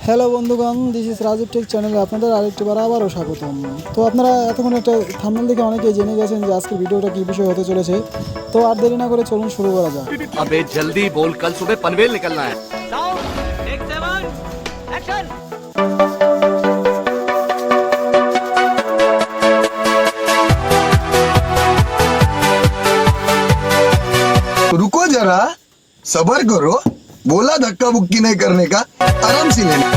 Hello বন্ধুগণ, this is Rajib take চ্যানেলে আপনাদের আরেকটিবার আবারও স্বাগতম। তো আপনারা এতক্ষণ একটা থাম্বনেল দেখে অনেকেই জেনে গেছেন যে আজকের ভিডিওটা কী বিষয় হতে চলেছে। তো আর দেরি না করে চলুন শুরু করা যাক। अबे जल्दी बोल, कल सुबह पनवेल निकलना है। Sound take 7 action. रुको जरा, सबर करो। बोला धक्का बुक्की नहीं करने का, आराम से लेना।